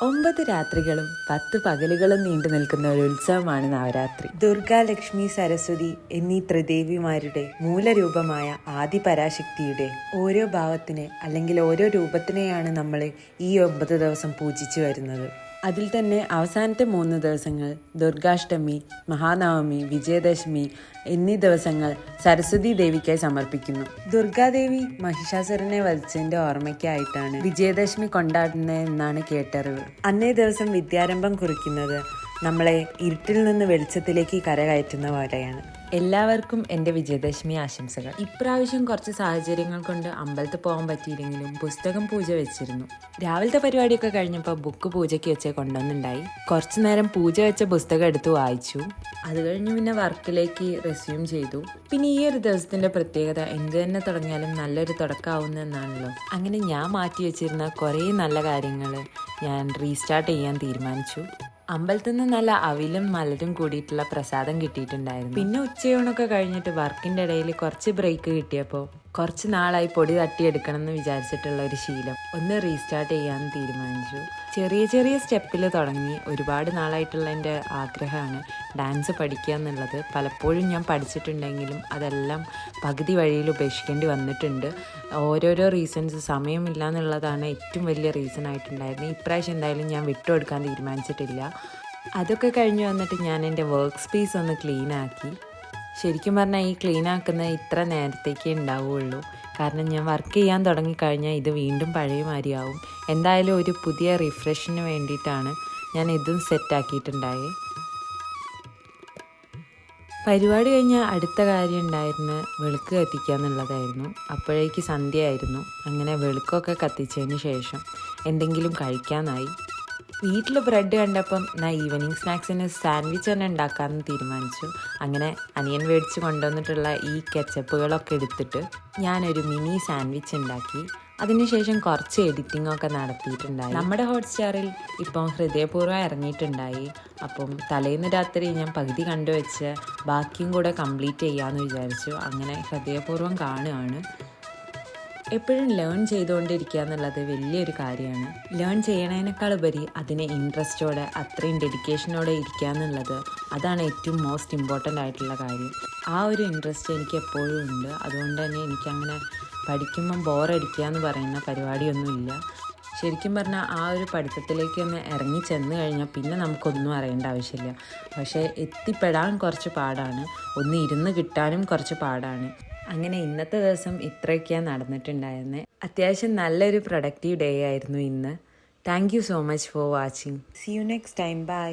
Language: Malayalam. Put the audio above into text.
9 രാത്രികളും 10 പകലുകളും നീണ്ടു നിൽക്കുന്ന ഒരു ഉത്സവമാണ് നവരാത്രി. ദുർഗ, ലക്ഷ്മി, സരസ്വതി എന്നീ ത്രിദേവിമാരുടെ മൂലരൂപമായ ആദിപരാശക്തിയുടെ ഓരോ ഭാവത്തിന് അല്ലെങ്കിൽ ഓരോ രൂപത്തിനെയാണ് നമ്മൾ ഈ 9 ദിവസം പൂജിച്ചു വരുന്നത്. അതിൽ തന്നെ അവസാനത്തെ 3 ദിവസങ്ങൾ ദുർഗാഷ്ടമി, മഹാനവമി, വിജയദശമി എന്നീ ദിവസങ്ങൾ സരസ്വതി ദേവിക്കായി സമർപ്പിക്കുന്നു. ദുർഗാദേവി മഹിഷാസുരനെ വധിച്ചതിന്റെ ഓർമ്മയ്ക്കായിട്ടാണ് വിജയദശമി കൊണ്ടാടുന്നത് എന്നാണ് കേട്ടറിവ്. അന്നേ ദിവസം വിദ്യാരംഭം കുറിക്കുന്നത് നമ്മളെ ഇരുട്ടിൽ നിന്ന് വെളിച്ചത്തിലേക്ക് കരകയറ്റുന്ന പോലെയാണ്. എല്ലാവർക്കും എൻ്റെ വിജയദശമി ആശംസകൾ. ഇപ്രാവശ്യം കുറച്ച് സാഹചര്യങ്ങൾ കൊണ്ട് അമ്പലത്തിൽ പോകാൻ പറ്റിയില്ലെങ്കിലും പുസ്തകം പൂജ വെച്ചിരുന്നു. രാവിലത്തെ പരിപാടിയൊക്കെ കഴിഞ്ഞപ്പോൾ ബുക്ക് പൂജയ്ക്ക് വെച്ചേ കൊണ്ടുവന്നുണ്ടായി. കുറച്ചു നേരം പൂജ വെച്ച പുസ്തകം എടുത്ത് വായിച്ചു. അത് കഴിഞ്ഞ് പിന്നെ വർക്കിലേക്ക് റെസ്യൂം ചെയ്തു. പിന്നെ ഈ ഒരു ദിവസത്തിന്റെ പ്രത്യേകത എന്ത് തന്നെ തുടങ്ങിയാലും നല്ലൊരു തുടക്കമാവുന്നതെന്നാണല്ലോ. അങ്ങനെ ഞാൻ മാറ്റി വെച്ചിരുന്ന കുറേ നല്ല കാര്യങ്ങൾ ഞാൻ റീസ്റ്റാർട്ട് ചെയ്യാൻ തീരുമാനിച്ചു. അമ്പലത്തിൽ നിന്ന് നല്ല അവിലും മലരും കൂടിയിട്ടുള്ള പ്രസാദം കിട്ടിയിട്ടുണ്ടായിരുന്നു. പിന്നെ ഉച്ചയൂണൊക്കെ കഴിഞ്ഞിട്ട് വർക്കിന്റെ ഇടയിൽ കുറച്ച് ബ്രേക്ക് കിട്ടിയപ്പോൾ കുറച്ച് നാളായി പൊടി തട്ടിയെടുക്കണം എന്ന് വിചാരിച്ചിട്ടുള്ള ഒരു ശീലം ഒന്ന് റീസ്റ്റാർട്ട് ചെയ്യാമെന്ന് തീരുമാനിച്ചു. ചെറിയ ചെറിയ സ്റ്റെപ്പിൽ തുടങ്ങി. ഒരുപാട് നാളായിട്ടുള്ള എൻ്റെ ആഗ്രഹമാണ് ഡാൻസ് പഠിക്കുക എന്നുള്ളത്. പലപ്പോഴും ഞാൻ പഠിച്ചിട്ടുണ്ടെങ്കിലും അതെല്ലാം പകുതി വഴിയിൽ ഉപേക്ഷിക്കേണ്ടി വന്നിട്ടുണ്ട്. ഓരോരോ റീസൺസ്, സമയമില്ല എന്നുള്ളതാണ് ഏറ്റവും വലിയ റീസൺ ആയിട്ടുണ്ടായിരുന്നത്. ഇപ്രാവശ്യം എന്തായാലും ഞാൻ വിട്ടുകൊടുക്കാൻ തീരുമാനിച്ചിട്ടില്ല. അതൊക്കെ കഴിഞ്ഞ് വന്നിട്ട് ഞാൻ എൻ്റെ വർക്ക് സ്പേസ് ഒന്ന് ക്ലീൻ ആക്കി. ശരിക്കും പറഞ്ഞാൽ ഈ ക്ലീൻ ആക്കുന്നത് ഇത്ര നേരത്തേക്കേ ഉണ്ടാവുകയുള്ളൂ. കാരണം ഞാൻ വർക്ക് ചെയ്യാൻ തുടങ്ങിക്കഴിഞ്ഞാൽ ഇത് വീണ്ടും പഴയ മാതിരിയാവും. എന്തായാലും ഒരു പുതിയ റിഫ്രഷിന് വേണ്ടിയിട്ടാണ് ഞാൻ ഇതും സെറ്റാക്കിയിട്ടുണ്ടായേ. പരിപാടി കഴിഞ്ഞാൽ അടുത്ത കാര്യം ഉണ്ടായിരുന്നത് വിളക്ക് കത്തിക്കുക എന്നുള്ളതായിരുന്നു. അപ്പോഴേക്ക് സന്ധ്യയായിരുന്നു. അങ്ങനെ വിളക്കൊക്കെ കത്തിച്ചതിന് ശേഷം എന്തെങ്കിലും കഴിക്കാനായി. വീട്ടിൽ ബ്രെഡ് കണ്ടപ്പം ഞാൻ ഈവനിങ് സ്നാക്സിന് സാൻഡ്വിച്ച് തന്നെ ഉണ്ടാക്കാമെന്ന് തീരുമാനിച്ചു. അങ്ങനെ അനിയൻ മേടിച്ച് കൊണ്ടുവന്നിട്ടുള്ള ഈ കെച്ചപ്പുകളൊക്കെ എടുത്തിട്ട് ഞാനൊരു മിനി സാൻഡ്വിച്ച് ഉണ്ടാക്കി. അതിനുശേഷം കുറച്ച് എഡിറ്റിംഗ് ഒക്കെ നടത്തിയിട്ടുണ്ടായി. നമ്മുടെ ഹോട്ട്സ്റ്റാറിൽ ഇപ്പം ഹൃദയപൂർവ്വം ഇറങ്ങിയിട്ടുണ്ടായി. അപ്പം തലേന്ന് രാത്രി ഞാൻ പകുതി കണ്ടുവെച്ച് ബാക്കിയും കൂടെ കംപ്ലീറ്റ് ചെയ്യാമെന്ന് വിചാരിച്ചു. അങ്ങനെ ഹൃദയപൂർവ്വം കാണുകയാണ്. എപ്പോഴും ലേൺ ചെയ്തുകൊണ്ടിരിക്കുക എന്നുള്ളത് വലിയൊരു കാര്യമാണ്. ലേൺ ചെയ്യണതിനേക്കാൾ ഉപരി അതിനെ ഇൻട്രസ്റ്റോടെ അത്രയും ഡെഡിക്കേഷനോടെ ഇരിക്കുക എന്നുള്ളത് അതാണ് ഏറ്റവും മോസ്റ്റ് ഇമ്പോർട്ടൻ്റ് ആയിട്ടുള്ള കാര്യം. ആ ഒരു ഇൻട്രസ്റ്റ് എനിക്ക് എപ്പോഴും ഉണ്ട്. അതുകൊണ്ട് തന്നെ എനിക്കങ്ങനെ പഠിക്കുമ്പം ബോറടിക്കുക എന്ന് പറയുന്ന പരിപാടിയൊന്നുമില്ല. ശരിക്കും പറഞ്ഞാൽ ആ ഒരു പഠിത്തത്തിലേക്ക് ഒന്ന് ഇറങ്ങി ചെന്ന് കഴിഞ്ഞാൽ പിന്നെ നമുക്കൊന്നും അറിയേണ്ട ആവശ്യമില്ല. പക്ഷേ എത്തിപ്പെടാൻ കുറച്ച് പാടാണ്, ഒന്ന് ഇരുന്ന് കിട്ടാനും കുറച്ച് പാടാണ്. അങ്ങനെ ഇന്നത്തെ ദിവസം ഇത്രയൊക്കെയാണ് നടന്നിട്ടുണ്ടായിരുന്നത്. അത്യാവശ്യം നല്ലൊരു പ്രൊഡക്റ്റീവ് ഡേ ആയിരുന്നു ഇന്ന്. Thank you so much for watching. See you next time. By.